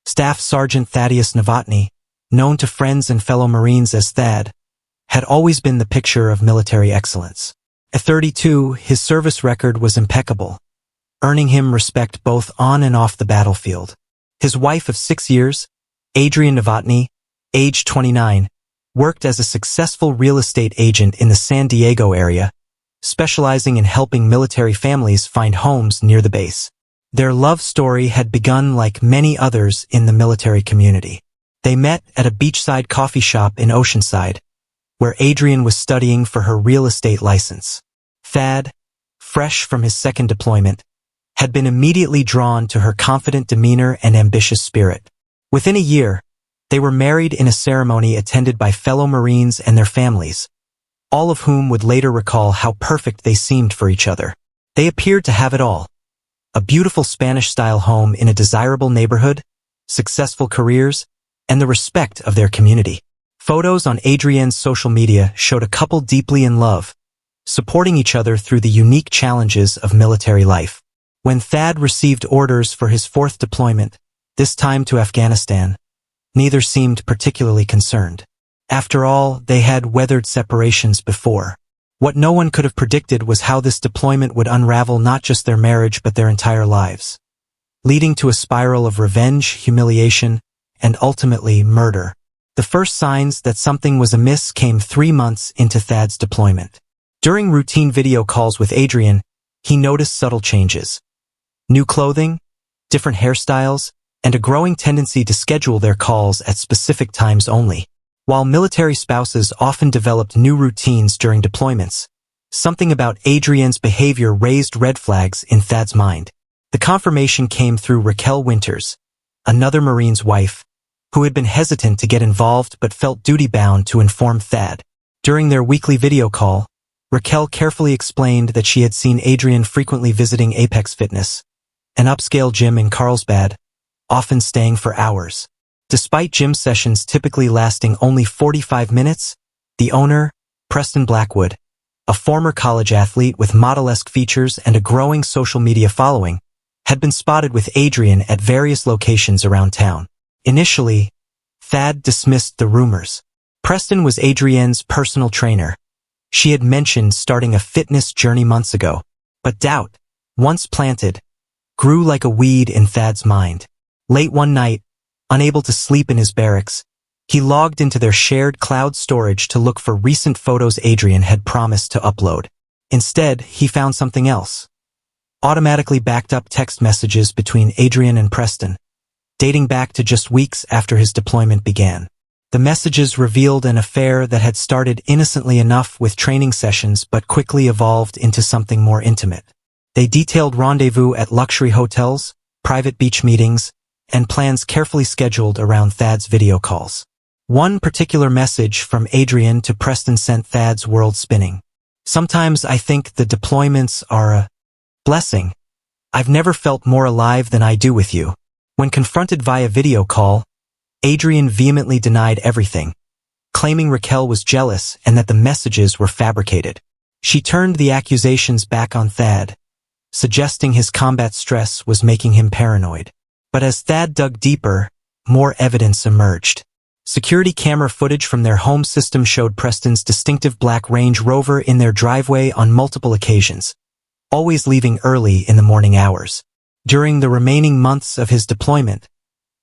Staff Sergeant Thaddeus Novotny, known to friends and fellow Marines as Thad, had always been the picture of military excellence. At 32, his service record was impeccable, earning him respect both on and off the battlefield. His wife of 6 years, Adrienne Novotny, age 29, worked as a successful real estate agent in the San Diego area, specializing in helping military families find homes near the base. Their love story had begun like many others in the military community. They met at a beachside coffee shop in Oceanside, where Adrienne was studying for her real estate license. Thad, fresh from his second deployment, had been immediately drawn to her confident demeanor and ambitious spirit. Within a year, they were married in a ceremony attended by fellow Marines and their families, all of whom would later recall how perfect they seemed for each other. They appeared to have it all: a beautiful Spanish-style home in a desirable neighborhood, successful careers, and the respect of their community. Photos on Adrienne's social media showed a couple deeply in love, supporting each other through the unique challenges of military life. When Thad received orders for his fourth deployment, this time to Afghanistan, neither seemed particularly concerned. After all, they had weathered separations before. What no one could have predicted was how this deployment would unravel not just their marriage but their entire lives, leading to a spiral of revenge, humiliation, and ultimately murder. The first signs that something was amiss came 3 months into Thad's deployment. During routine video calls with Adrienne, he noticed subtle changes: new clothing, different hairstyles, and a growing tendency to schedule their calls at specific times only. While military spouses often developed new routines during deployments, something about Adrienne's behavior raised red flags in Thad's mind. The confirmation came through Raquel Winters, another Marine's wife, who had been hesitant to get involved but felt duty-bound to inform Thad. During their weekly video call, Raquel carefully explained that she had seen Adrienne frequently visiting Apex Fitness, an upscale gym in Carlsbad, often staying for hours. Despite gym sessions typically lasting only 45 minutes, the owner, Preston Blackwood, a former college athlete with model-esque features and a growing social media following, had been spotted with Adrienne at various locations around town. Initially, Thad dismissed the rumors. Preston was Adrienne's personal trainer. She had mentioned starting a fitness journey months ago, but doubt, once planted, grew like a weed in Thad's mind. Late one night, unable to sleep in his barracks, he logged into their shared cloud storage to look for recent photos Adrienne had promised to upload. Instead, he found something else: automatically backed up text messages between Adrienne and Preston, dating back to just weeks after his deployment began. The messages revealed an affair that had started innocently enough with training sessions but quickly evolved into something more intimate. They detailed rendezvous at luxury hotels, private beach meetings, and plans carefully scheduled around Thad's video calls. One particular message from Adrienne to Preston sent Thad's world spinning. "Sometimes I think the deployments are a blessing. I've never felt more alive than I do with you." When confronted via video call, Adrienne vehemently denied everything, claiming Raquel was jealous and that the messages were fabricated. She turned the accusations back on Thad, suggesting his combat stress was making him paranoid. But as Thad dug deeper, more evidence emerged. Security camera footage from their home system showed Preston's distinctive black Range Rover in their driveway on multiple occasions, always leaving early in the morning hours. During the remaining months of his deployment,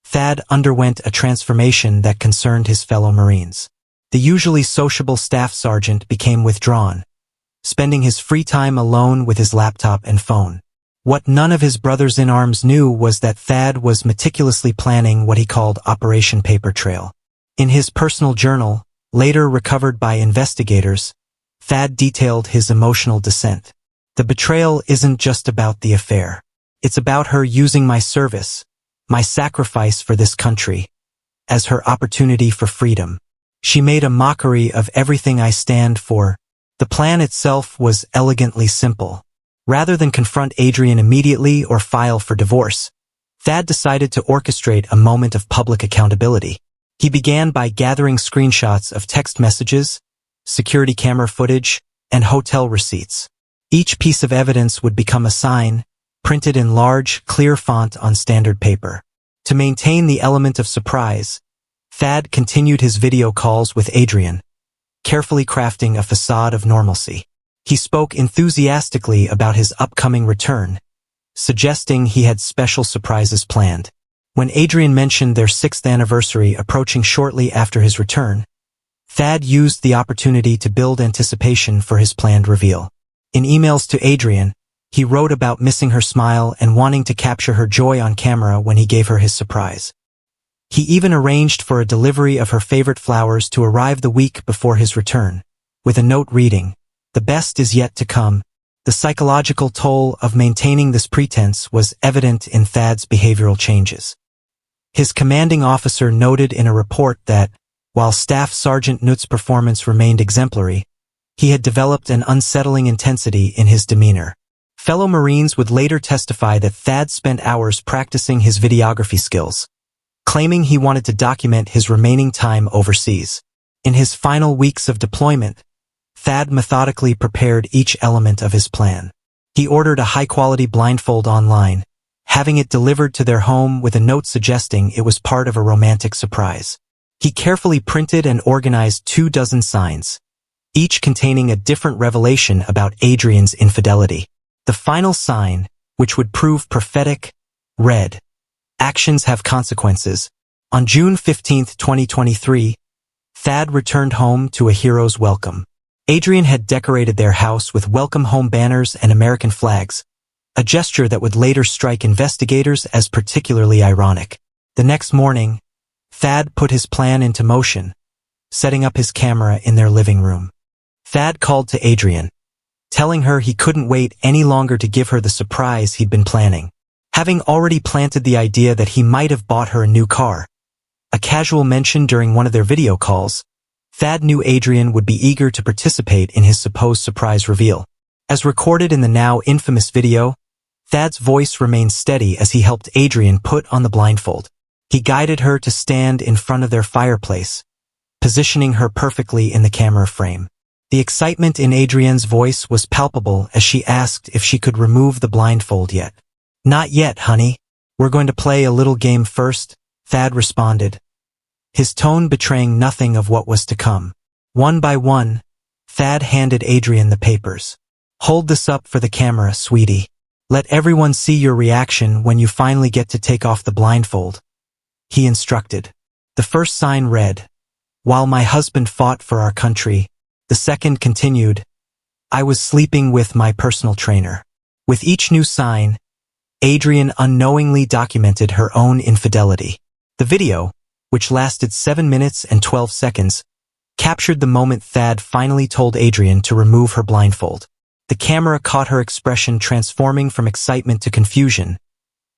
Thad underwent a transformation that concerned his fellow Marines. The usually sociable staff sergeant became withdrawn, spending his free time alone with his laptop and phone. What none of his brothers-in-arms knew was that Thad was meticulously planning what he called Operation Paper Trail. In his personal journal, later recovered by investigators, Thad detailed his emotional descent. "The betrayal isn't just about the affair. It's about her using my service, my sacrifice for this country, as her opportunity for freedom. She made a mockery of everything I stand for." The plan itself was elegantly simple. Rather than confront Adrienne immediately or file for divorce, Thad decided to orchestrate a moment of public accountability. He began by gathering screenshots of text messages, security camera footage, and hotel receipts. Each piece of evidence would become a sign, printed in large, clear font on standard paper. To maintain the element of surprise, Thad continued his video calls with Adrian, carefully crafting a facade of normalcy. He spoke enthusiastically about his upcoming return, suggesting he had special surprises planned. When Adrian mentioned their 6th anniversary approaching shortly after his return, Thad used the opportunity to build anticipation for his planned reveal. In emails to Adrian, he wrote about missing her smile and wanting to capture her joy on camera when he gave her his surprise. He even arranged for a delivery of her favorite flowers to arrive the week before his return, with a note reading, "The best is yet to come." The psychological toll of maintaining this pretense was evident in Thad's behavioral changes. His commanding officer noted in a report that, while Staff Sergeant Nutt's performance remained exemplary, he had developed an unsettling intensity in his demeanor. Fellow Marines would later testify that Thad spent hours practicing his videography skills, claiming he wanted to document his remaining time overseas. In his final weeks of deployment, Thad methodically prepared each element of his plan. He ordered a high-quality blindfold online, having it delivered to their home with a note suggesting it was part of a romantic surprise. He carefully printed and organized 24 signs, each containing a different revelation about Adrian's infidelity. The final sign, which would prove prophetic, read, "Actions have consequences." On June 15, 2023, Thad returned home to a hero's welcome. Adrian had decorated their house with welcome home banners and American flags, a gesture that would later strike investigators as particularly ironic. The next morning, Thad put his plan into motion, setting up his camera in their living room. Thad called to Adrian, telling her he couldn't wait any longer to give her the surprise he'd been planning. Having already planted the idea that he might have bought her a new car, a casual mention during one of their video calls, Thad knew Adrian would be eager to participate in his supposed surprise reveal. As recorded in the now infamous video, Thad's voice remained steady as he helped Adrian put on the blindfold. He guided her to stand in front of their fireplace, positioning her perfectly in the camera frame. The excitement in Adrian's voice was palpable as she asked if she could remove the blindfold yet. "Not yet, honey. We're going to play a little game first," Thad responded, his tone betraying nothing of what was to come. One by one, Thad handed Adrian the papers. "Hold this up for the camera, sweetie. Let everyone see your reaction when you finally get to take off the blindfold," he instructed. The first sign read, "While my husband fought for our country." The second continued, "I was sleeping with my personal trainer." With each new sign, Adrian unknowingly documented her own infidelity. The video, which lasted 7 minutes and 12 seconds, captured the moment Thad finally told Adrian to remove her blindfold. The camera caught her expression transforming from excitement to confusion,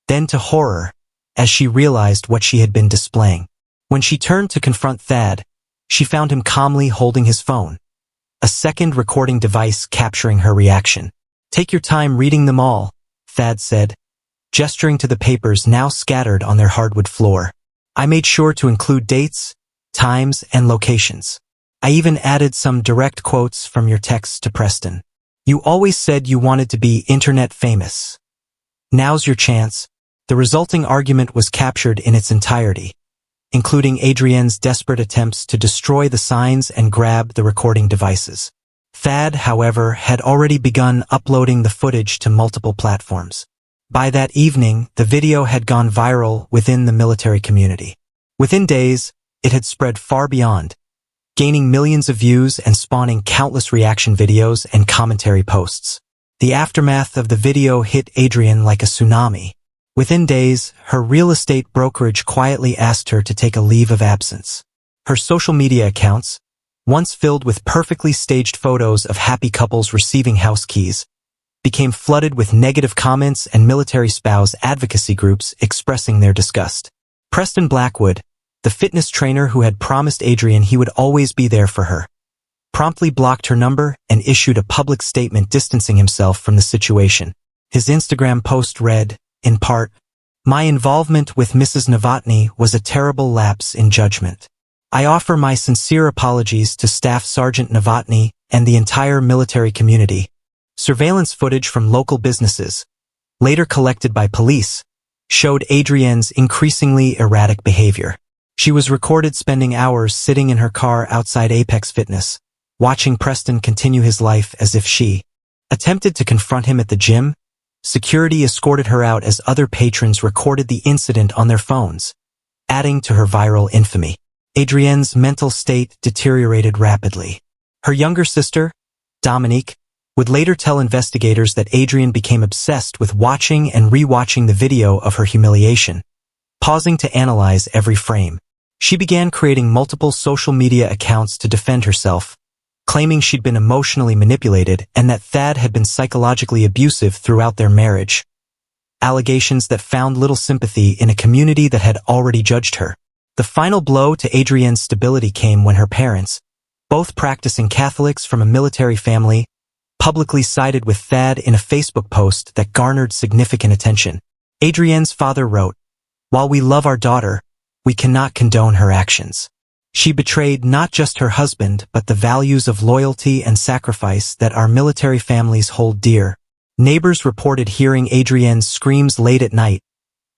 then to horror, as she realized what she had been displaying. When she turned to confront Thad, she found him calmly holding his phone, a second recording device capturing her reaction. "Take your time reading them all," Thad said, gesturing to the papers now scattered on their hardwood floor. "I made sure to include dates, times, and locations. I even added some direct quotes from your texts to Preston. You always said you wanted to be internet famous. Now's your chance." The resulting argument was captured in its entirety, including Adrian's desperate attempts to destroy the signs and grab the recording devices. Thad, however, had already begun uploading the footage to multiple platforms. By that evening, the video had gone viral within the military community. Within days, it had spread far beyond, gaining millions of views and spawning countless reaction videos and commentary posts. The aftermath of the video hit Adrian like a tsunami. Within days, her real estate brokerage quietly asked her to take a leave of absence. Her social media accounts, once filled with perfectly staged photos of happy couples receiving house keys, became flooded with negative comments and military spouse advocacy groups expressing their disgust. Preston Blackwood, the fitness trainer who had promised Adrian he would always be there for her, promptly blocked her number and issued a public statement distancing himself from the situation. His Instagram post read, in part, "My involvement with Mrs. Novotny was a terrible lapse in judgment. I offer my sincere apologies to Staff Sergeant Novotny and the entire military community." Surveillance footage from local businesses, later collected by police, showed Adrienne's increasingly erratic behavior. She was recorded spending hours sitting in her car outside Apex Fitness, watching Preston continue his life as if she attempted to confront him at the gym. Security escorted her out as other patrons recorded the incident on their phones, adding to her viral infamy. Adrienne's mental state deteriorated rapidly. Her younger sister, Dominique, would later tell investigators that Adrienne became obsessed with watching and re-watching the video of her humiliation, pausing to analyze every frame. She began creating multiple social media accounts to defend herself, claiming she'd been emotionally manipulated and that Thad had been psychologically abusive throughout their marriage. Allegations that found little sympathy in a community that had already judged her. The final blow to Adrienne's stability came when her parents, both practicing Catholics from a military family, publicly sided with Thad in a Facebook post that garnered significant attention. Adrienne's father wrote, "While we love our daughter, we cannot condone her actions. She betrayed not just her husband but the values of loyalty and sacrifice that our military families hold dear." Neighbors reported hearing Adrienne's screams late at night,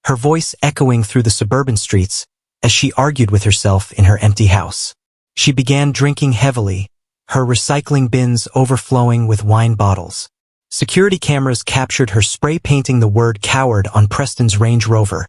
her voice echoing through the suburban streets as she argued with herself in her empty house. She began drinking heavily, her recycling bins overflowing with wine bottles. Security cameras captured her spray painting the word coward on Preston's Range Rover,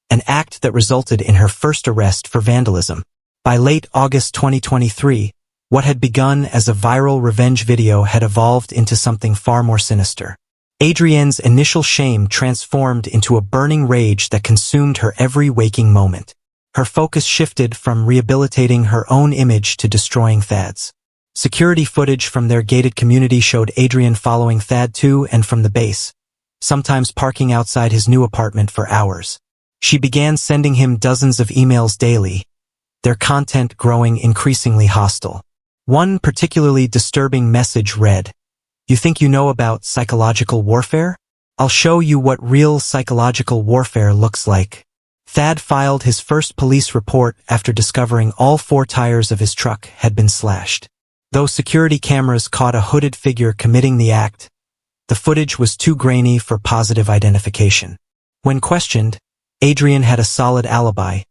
an act that resulted in her first arrest for vandalism. By late August 2023, what had begun as a viral revenge video had evolved into something far more sinister. Adrienne's initial shame transformed into a burning rage that consumed her every waking moment. Her focus shifted from rehabilitating her own image to destroying Thad's. Security footage from their gated community showed Adrienne following Thad to and from the base, sometimes parking outside his new apartment for hours. She began sending him dozens of emails daily, their content growing increasingly hostile. One particularly disturbing message read, "You think you know about psychological warfare? I'll show you what real psychological warfare looks like." Thad filed his first police report after discovering all 4 tires of his truck had been slashed. Though security cameras caught a hooded figure committing the act, the footage was too grainy for positive identification. When questioned, Adrienne had a solid alibi.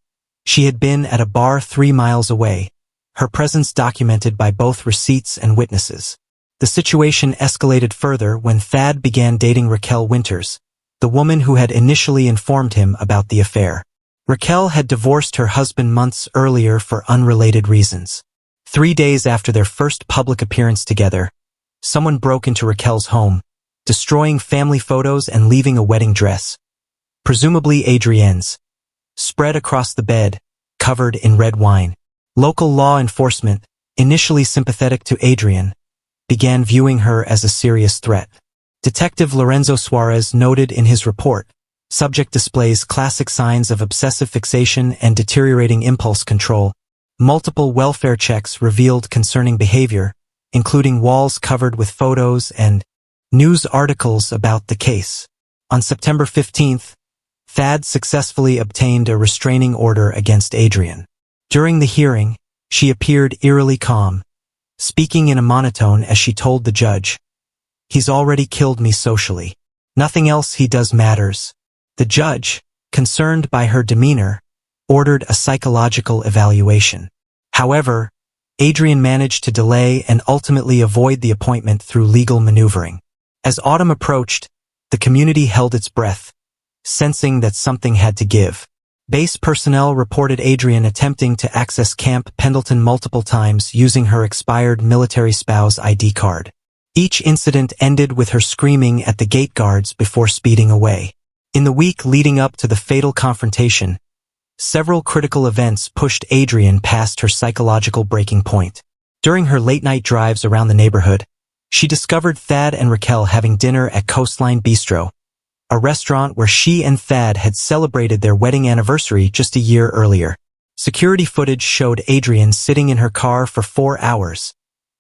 She had been at a bar 3 miles away, her presence documented by both receipts and witnesses. The situation escalated further when Thad began dating Raquel Winters, the woman who had initially informed him about the affair. Raquel had divorced her husband months earlier for unrelated reasons. 3 days after their first public appearance together, someone broke into Raquel's home, destroying family photos and leaving a wedding dress, presumably Adrienne's, spread across the bed, covered in red wine. Local law enforcement, initially sympathetic to Adrienne, began viewing her as a serious threat. Detective Lorenzo Suarez noted in his report, "Subject displays classic signs of obsessive fixation and deteriorating impulse control." Multiple welfare checks revealed concerning behavior, including walls covered with photos and news articles about the case. On September 15th, Thad successfully obtained a restraining order against Adrienne. During the hearing, she appeared eerily calm, speaking in a monotone as she told the judge, "He's already killed me socially. Nothing else he does matters." The judge, concerned by her demeanor, ordered a psychological evaluation. However, Adrienne managed to delay and ultimately avoid the appointment through legal maneuvering. As autumn approached, the community held its breath, sensing that something had to give. Base personnel reported Adrienne attempting to access Camp Pendleton multiple times using her expired military spouse ID card. Each incident ended with her screaming at the gate guards before speeding away. In the week leading up to the fatal confrontation, several critical events pushed Adrienne past her psychological breaking point. During her late-night drives around the neighborhood, she discovered Thad and Raquel having dinner at Coastline Bistro, a restaurant where she and Thad had celebrated their wedding anniversary just a year earlier. Security footage showed Adrienne sitting in her car for 4 hours,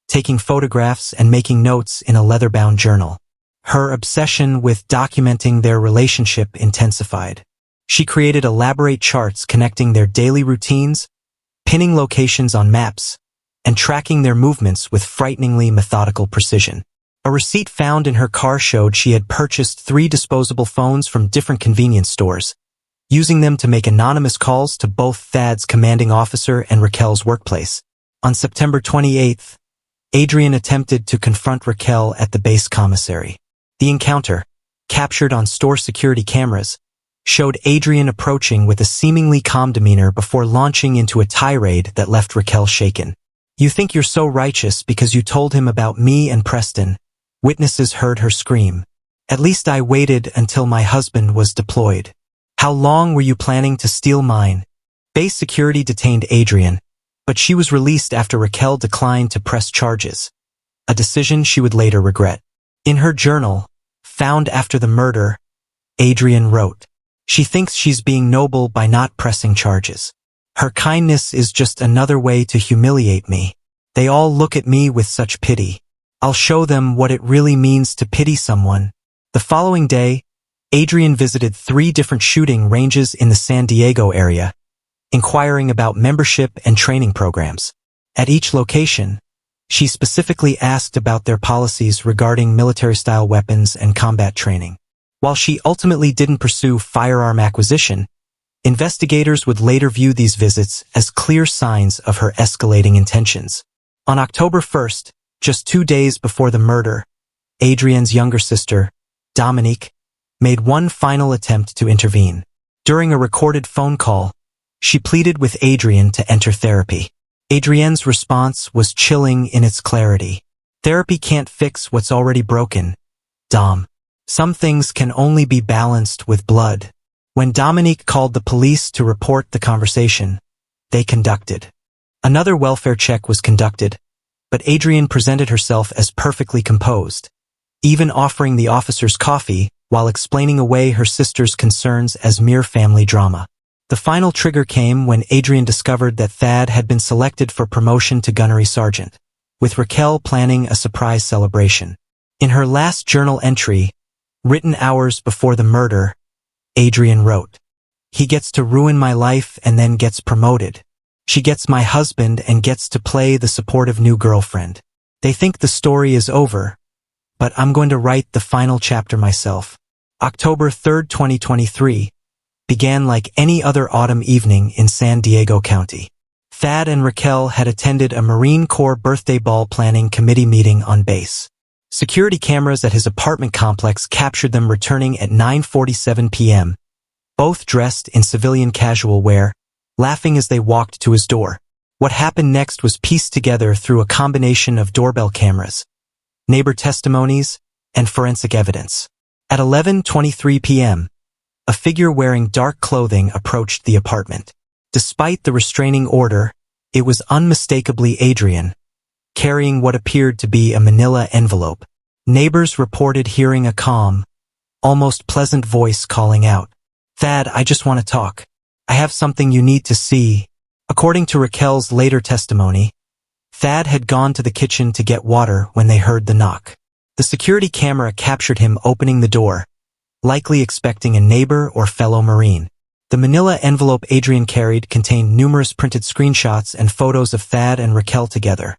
taking photographs and making notes in a leather-bound journal. Her obsession with documenting their relationship intensified. She created elaborate charts connecting their daily routines, pinning locations on maps, and tracking their movements with frighteningly methodical precision. A receipt found in her car showed she had purchased 3 disposable phones from different convenience stores, using them to make anonymous calls to both Thad's commanding officer and Raquel's workplace. On September 28th, Adrian attempted to confront Raquel at the base commissary. The encounter, captured on store security cameras, showed Adrian approaching with a seemingly calm demeanor before launching into a tirade that left Raquel shaken. "You think you're so righteous because you told him about me and Preston," witnesses heard her scream. "At least I waited until my husband was deployed. How long were you planning to steal mine?" Base security detained Adrian, but she was released after Raquel declined to press charges, a decision she would later regret. In her journal, found after the murder, Adrian wrote, "She thinks she's being noble by not pressing charges. Her kindness is just another way to humiliate me. They all look at me with such pity. I'll show them what it really means to pity someone." The following day, Adrian visited 3 different shooting ranges in the San Diego area, inquiring about membership and training programs. At each location, she specifically asked about their policies regarding military-style weapons and combat training. While she ultimately didn't pursue firearm acquisition, investigators would later view these visits as clear signs of her escalating intentions. On October 1st, just 2 days before the murder, Adrian's younger sister, Dominique, made one final attempt to intervene. During a recorded phone call, she pleaded with Adrian to enter therapy. Adrienne's response was chilling in its clarity. "Therapy can't fix what's already broken, Dom. Some things can only be balanced with blood." When Dominique called the police to report the conversation, they conducted. Another welfare check was conducted, but Adrian presented herself as perfectly composed, even offering the officers coffee while explaining away her sister's concerns as mere family drama. The final trigger came when Adrian discovered that Thad had been selected for promotion to gunnery sergeant, with Raquel planning a surprise celebration. In her last journal entry, written hours before the murder, Adrian wrote, "He gets to ruin my life and then gets promoted. She gets my husband and gets to play the supportive new girlfriend. They think the story is over, but I'm going to write the final chapter myself." October 3rd, 2023, began like any other autumn evening in San Diego County. Thad and Raquel had attended a Marine Corps birthday ball planning committee meeting on base. Security cameras at his apartment complex captured them returning at 9:47 p.m., both dressed in civilian casual wear, laughing as they walked to his door. What happened next was pieced together through a combination of doorbell cameras, neighbor testimonies, and forensic evidence. At 11:23 p.m., a figure wearing dark clothing approached the apartment. Despite the restraining order, it was unmistakably Adrian, carrying what appeared to be a manila envelope. Neighbors reported hearing a calm, almost pleasant voice calling out, "Thad, I just want to talk. I have something you need to see." According to Raquel's later testimony, Thad had gone to the kitchen to get water when they heard the knock. The security camera captured him opening the door, likely expecting a neighbor or fellow Marine. The manila envelope Adrian carried contained numerous printed screenshots and photos of Thad and Raquel together,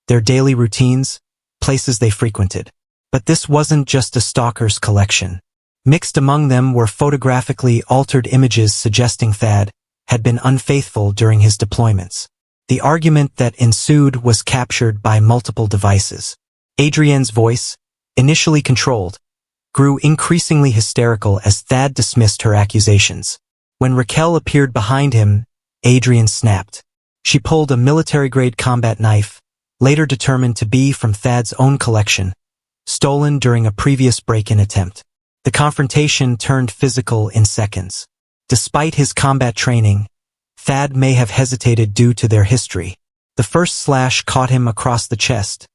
their daily routines, places they frequented. But this wasn't just a stalker's collection. Mixed among them were photographically altered images suggesting Thad had been unfaithful during his deployments. The argument that ensued was captured by multiple devices. Adrienne's voice, initially controlled, grew increasingly hysterical as Thad dismissed her accusations. When Raquel appeared behind him, Adrian snapped. She pulled a military-grade combat knife, later determined to be from Thad's own collection, stolen during a previous break-in attempt. The confrontation turned physical in seconds. Despite his combat training, Thad may have hesitated due to their history. The first slash caught him across the chest,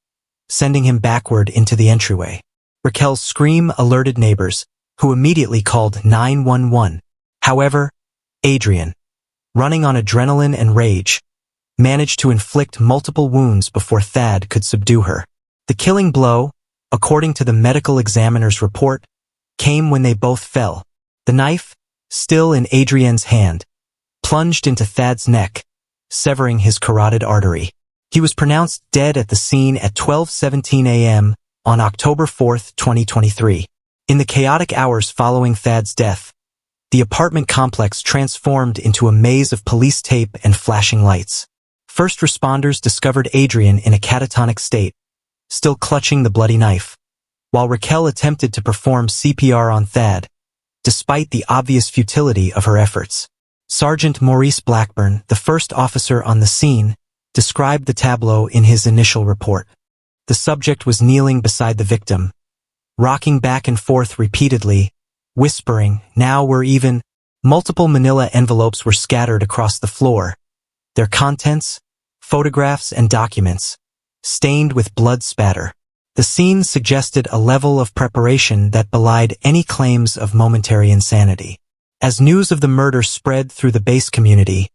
sending him backward into the entryway. Raquel's scream alerted neighbors, who immediately called 911. However, Adrian, running on adrenaline and rage, managed to inflict multiple wounds before Thad could subdue her. The killing blow, according to the medical examiner's report, came when they both fell. The knife, still in Adrienne's hand, plunged into Thad's neck, severing his carotid artery. He was pronounced dead at the scene at 12:17 a.m. on October 4th, 2023. In the chaotic hours following Thad's death, the apartment complex transformed into a maze of police tape and flashing lights. First responders discovered Adrian in a catatonic state, still clutching the bloody knife, while Raquel attempted to perform CPR on Thad, despite the obvious futility of her efforts. Sergeant Maurice Blackburn, the first officer on the scene, described the tableau in his initial report. The subject was kneeling beside the victim, rocking back and forth repeatedly, whispering, "Now we're even." Multiple manila envelopes were scattered across the floor, their contents, photographs and documents, stained with blood spatter. The scene suggested a level of preparation that belied any claims of momentary insanity. As news of the murder spread through the base community,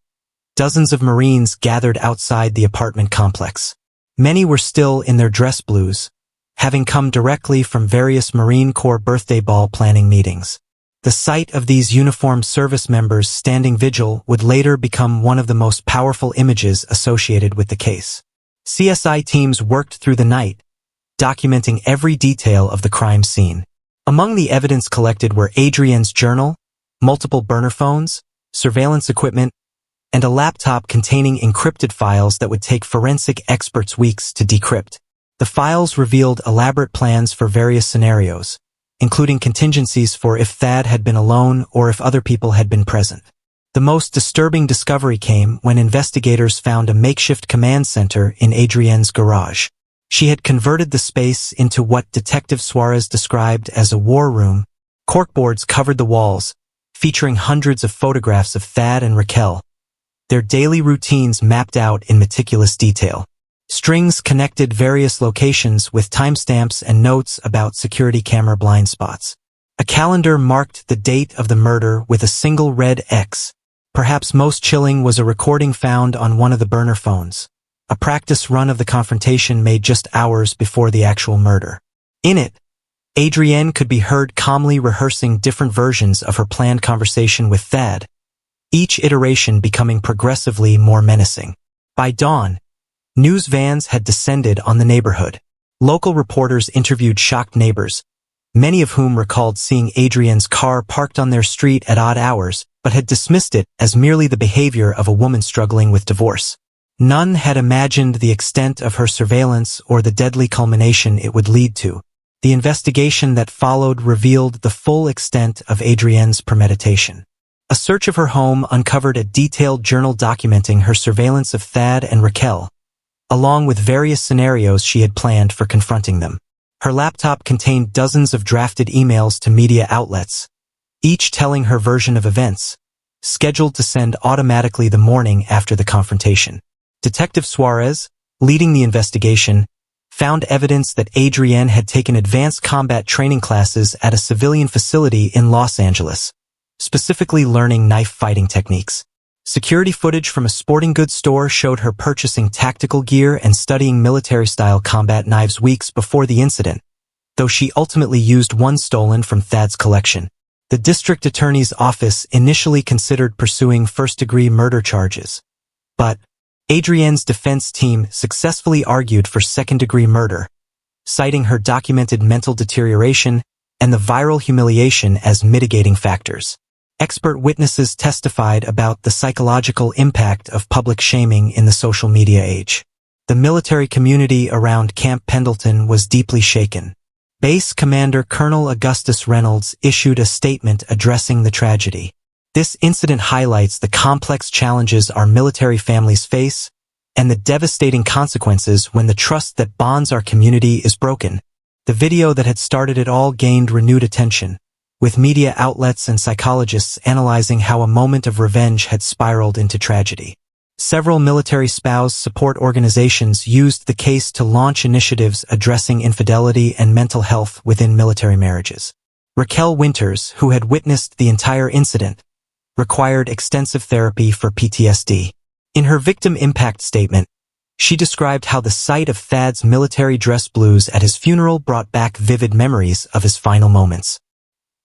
dozens of Marines gathered outside the apartment complex. Many were still in their dress blues, having come directly from various Marine Corps birthday ball planning meetings. The sight of these uniformed service members standing vigil would later become one of the most powerful images associated with the case. CSI teams worked through the night, documenting every detail of the crime scene. Among the evidence collected were Adrienne's journal, multiple burner phones, surveillance equipment, and a laptop containing encrypted files that would take forensic experts weeks to decrypt. The files revealed elaborate plans for various scenarios, including contingencies for if Thad had been alone or if other people had been present. The most disturbing discovery came when investigators found a makeshift command center in Adrienne's garage. She had converted the space into what Detective Suarez described as a war room. Corkboards covered the walls, featuring hundreds of photographs of Thad and Raquel, their daily routines mapped out in meticulous detail. Strings connected various locations with timestamps and notes about security camera blind spots. A calendar marked the date of the murder with a single red X. Perhaps most chilling was a recording found on one of the burner phones, a practice run of the confrontation made just hours before the actual murder. In it, Adrienne could be heard calmly rehearsing different versions of her planned conversation with Thad, each iteration becoming progressively more menacing. By dawn, news vans had descended on the neighborhood. Local reporters interviewed shocked neighbors, many of whom recalled seeing Adrienne's car parked on their street at odd hours, but had dismissed it as merely the behavior of a woman struggling with divorce. None had imagined the extent of her surveillance or the deadly culmination it would lead to. The investigation that followed revealed the full extent of Adrienne's premeditation. A search of her home uncovered a detailed journal documenting her surveillance of Thad and Raquel, along with various scenarios she had planned for confronting them. Her laptop contained dozens of drafted emails to media outlets, each telling her version of events, scheduled to send automatically the morning after the confrontation. Detective Suarez, leading the investigation, found evidence that Adrienne had taken advanced combat training classes at a civilian facility in Los Angeles, specifically learning knife fighting techniques. Security footage from a sporting goods store showed her purchasing tactical gear and studying military-style combat knives weeks before the incident, though she ultimately used one stolen from Thad's collection. The district attorney's office initially considered pursuing first-degree murder charges, but Adrienne's defense team successfully argued for second-degree murder, citing her documented mental deterioration and the viral humiliation as mitigating factors. Expert witnesses testified about the psychological impact of public shaming in the social media age. The military community around Camp Pendleton was deeply shaken. Base Commander Colonel Augustus Reynolds issued a statement addressing the tragedy. This incident highlights the complex challenges our military families face and the devastating consequences when the trust that bonds our community is broken. The video that had started it all gained renewed attention, with media outlets and psychologists analyzing how a moment of revenge had spiraled into tragedy. Several military spouse support organizations used the case to launch initiatives addressing infidelity and mental health within military marriages. Raquel Winters, who had witnessed the entire incident, required extensive therapy for PTSD. In her victim impact statement, she described how the sight of Thad's military dress blues at his funeral brought back vivid memories of his final moments.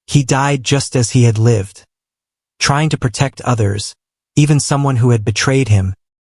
He died just as he had lived, trying to protect others, even someone who had betrayed him,